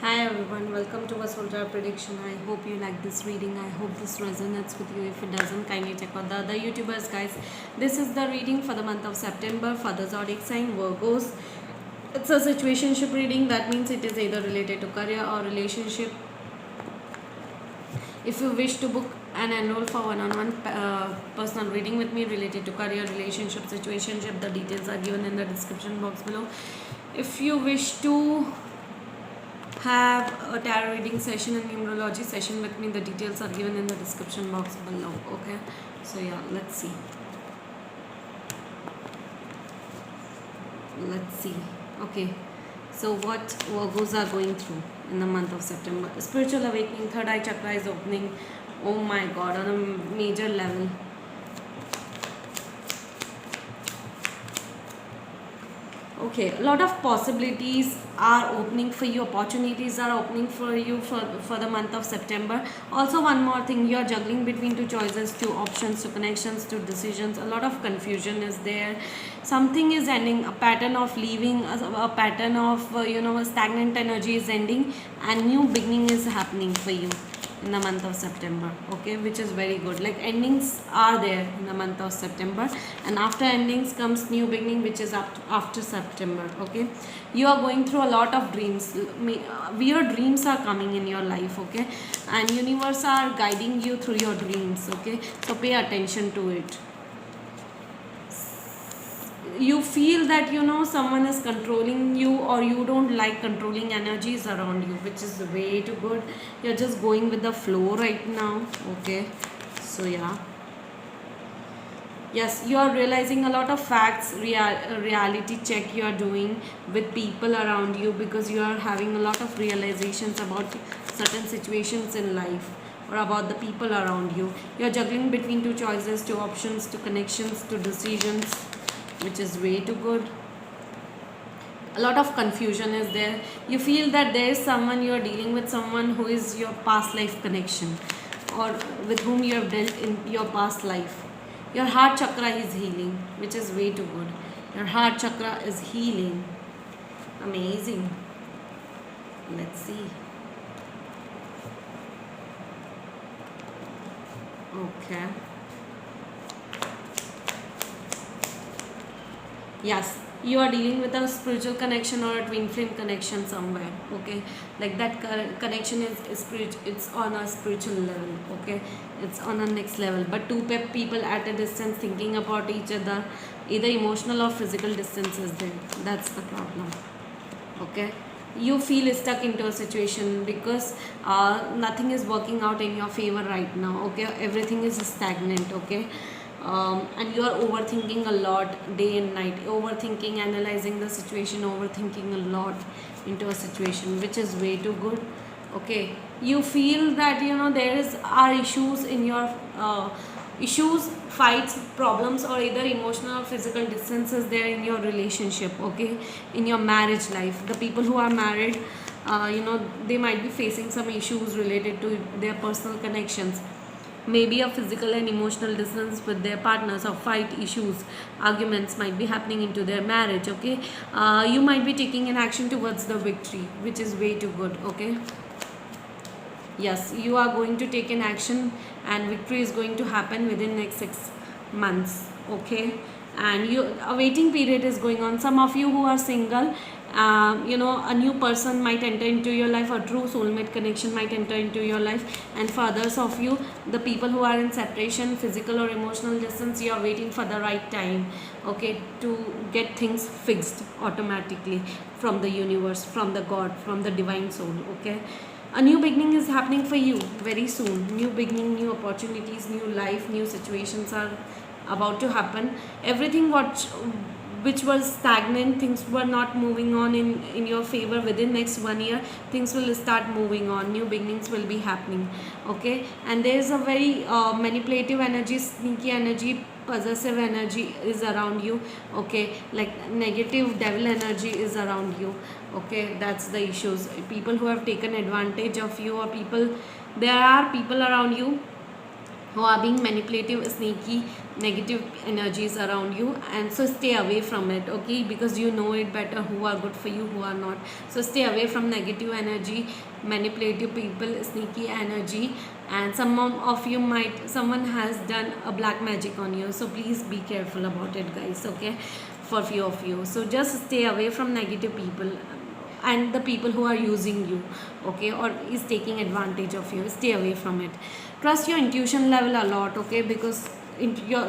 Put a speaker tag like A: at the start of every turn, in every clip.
A: Hi everyone, welcome to a Soldier Prediction. I hope you like this reading. I hope this resonates with you. If it doesn't, kindly check out the other YouTubers, guys. This is the reading for the month of September for the zodiac sign Virgos. It's a situationship reading. That means it is either related to career or relationship. If you wish to book and enroll for one-on-one personal reading with me related to career, relationship, situationship, the details are given in the description box below. If you wish to have a tarot reading session and numerology session with me, the details are given in the description box below. Okay, so yeah, let's see. Okay, so what Virgos are going through in the month of September. Spiritual awakening, third eye chakra is opening. Oh my god, on a major level. Okay, a lot of possibilities are opening for you, opportunities are opening for you for the month of September. Also, one more thing, you're juggling between two choices, two options, two connections, two decisions. A lot of confusion is there. Something is ending, a pattern of leaving, a pattern of stagnant energy is ending, and new beginning is happening for you in the month of September. Okay, which is very good. Like endings are there in the month of September, and after endings comes new beginning, which is after September. Okay, you are going through a lot of dreams. Weird dreams are coming in your life. Okay, and universe are guiding you through your dreams. Okay, so pay attention to it. You feel that someone is controlling you, or you don't like controlling energies around you, which is way too good. You're just going with the flow right now. Okay, so yeah, yes, you are realizing a lot of facts, reality check you are doing with people around you, because you are having a lot of realizations about certain situations in life or about the people around you. You're juggling between two choices, two options, two connections, two decisions, which is way too good. A lot of confusion is there. You feel that there is someone, you are dealing with someone who is your past life connection, or with whom you have dealt in your past life. Your heart chakra is healing, which is way too good. Your heart chakra is healing. Amazing. Let's see. Okay. Yes, you are dealing with a spiritual connection or a twin flame connection somewhere. Okay, like that connection is spirit, it's on a spiritual level. Okay, it's on a next level, but two people at a distance thinking about each other, either emotional or physical distance is there. That's the problem. Okay, you feel stuck into a situation because nothing is working out in your favor right now. Okay, everything is stagnant. Okay, and you are overthinking a lot day and night, overthinking, analyzing the situation, overthinking a lot into a situation, which is way too good. Okay, you feel that there are issues in your issues, fights, problems, or either emotional or physical distances there in your relationship. Okay, in your marriage life, the people who are married, they might be facing some issues related to their personal connections, maybe a physical and emotional distance with their partners, or fight issues, arguments might be happening into their marriage. Okay, you might be taking an action towards the victory, which is way too good. Okay, yes, you are going to take an action, and victory is going to happen within next 6 months. Okay, and a waiting period is going on. Some of you who are single, a new person might enter into your life, a true soulmate connection might enter into your life. And for others of you, the people who are in separation, physical or emotional distance, you are waiting for the right time. Okay, to get things fixed automatically from the universe, from the God, from the divine soul. Okay, a new beginning is happening for you very soon. New beginning, new opportunities, new life, new situations are about to happen. Everything which was stagnant, things were not moving on in your favor, within next 1 year things will start moving on, new beginnings will be happening. Okay, and there is a very manipulative energy, sneaky energy, possessive energy is around you. Okay, like negative devil energy is around you. Okay, that's the issues. People who have taken advantage of you, or there are people around you who are being manipulative, sneaky, negative energies around you, and so stay away from it, okay, because you know it better who are good for you, who are not. So stay away from negative energy, manipulative people, sneaky energy. And someone has done a black magic on you, so please be careful about it, guys, okay, for few of you. So just stay away from negative people and the people who are using you, okay, or is taking advantage of you. Stay away from it. Trust your intuition level a lot, okay, because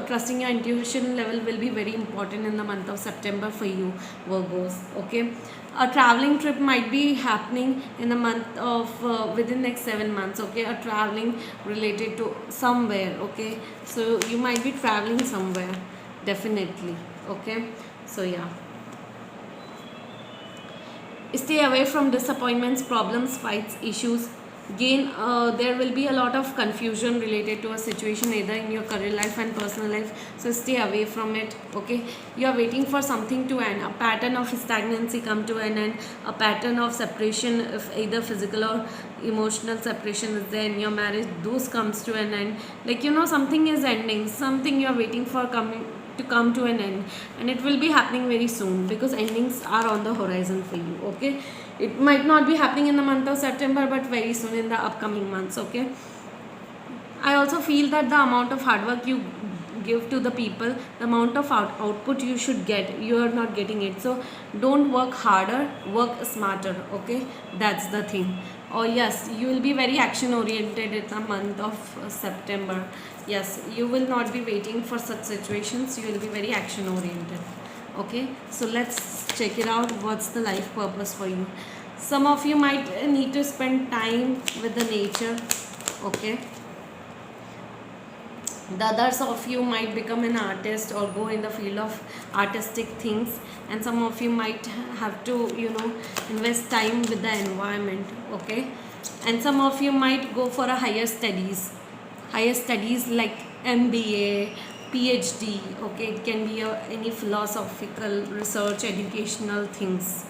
A: trusting your intuition level will be very important in the month of September for you, Virgos, okay. A traveling trip might be happening in the month of within next 7 months, okay. A traveling related to somewhere, okay. So you might be traveling somewhere, definitely, okay. So yeah, stay away from disappointments, problems, fights, issues. Again, there will be a lot of confusion related to a situation either in your career life and personal life, so stay away from it, okay. You are waiting for something to end, a pattern of stagnancy come to an end, a pattern of separation, if either physical or emotional separation is there in your marriage, those comes to an end. Like, something is ending, something you are waiting for to come to an end, and it will be happening very soon, because endings are on the horizon for you, okay. It might not be happening in the month of September, but very soon in the upcoming months, okay. I also feel that the amount of hard work you give to the people, the amount of output you should get, you are not getting it. So don't work harder, work smarter, okay. That's the thing. Oh yes, you will be very action oriented in the month of September. Yes, you will not be waiting for such situations, you will be very action oriented, okay. So let's check it out, what's the life purpose for you. Some of you might need to spend time with the nature, okay. The others of you might become an artist or go in the field of artistic things, and some of you might have to invest time with the environment, okay. And some of you might go for a higher studies like MBA, PhD, okay. It can be any philosophical research, educational things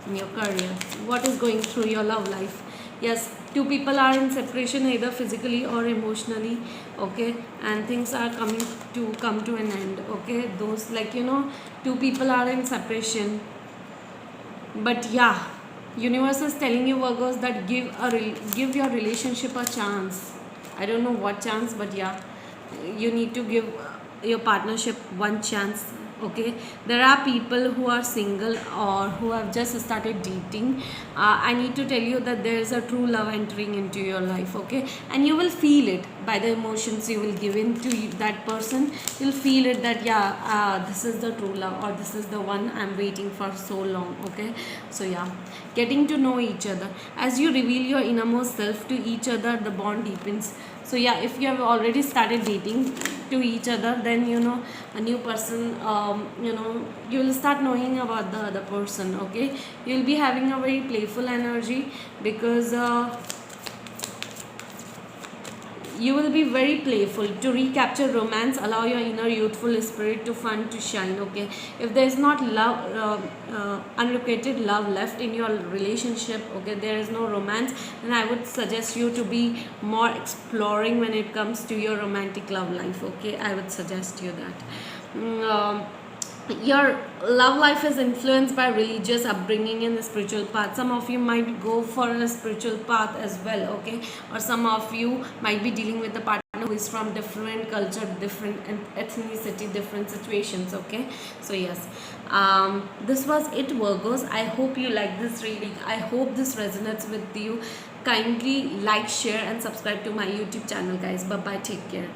A: in your career. What is going through your love life? Yes, two people are in separation either physically or emotionally, okay, and things are come to an end, okay. Those, like, two people are in separation, but yeah, universe is telling you, Virgos, that give your relationship a chance. I don't know what chance, but yeah, you need to give your partnership one chance, okay. There are people who are single or who have just started dating. I need to tell you that there is a true love entering into your life, okay, and you will feel it by the emotions you will give in to that person. You'll feel it that yeah, this is the true love, or this is the one I'm waiting for so long, okay. So yeah, getting to know each other, as you reveal your innermost self to each other, the bond deepens. So yeah, if you have already started dating to each other, then a new person, you will start knowing about the other person, okay. You will be having a very playful energy, because you will be very playful. To recapture romance, allow your inner youthful spirit to fun to shine, okay. If there is not love, unrequited love left in your relationship, okay, there is no romance, then I would suggest you to be more exploring when it comes to your romantic love life, okay. I would suggest you that. Your love life is influenced by religious upbringing and the spiritual path. Some of you might go for a spiritual path as well, okay, or some of you might be dealing with a partner who is from different culture, different ethnicity, different situations, okay. So yes, this was it, Virgos. I hope you like this reading. I hope this resonates with you. Kindly like, share and subscribe to my YouTube channel, guys. Bye bye, take care.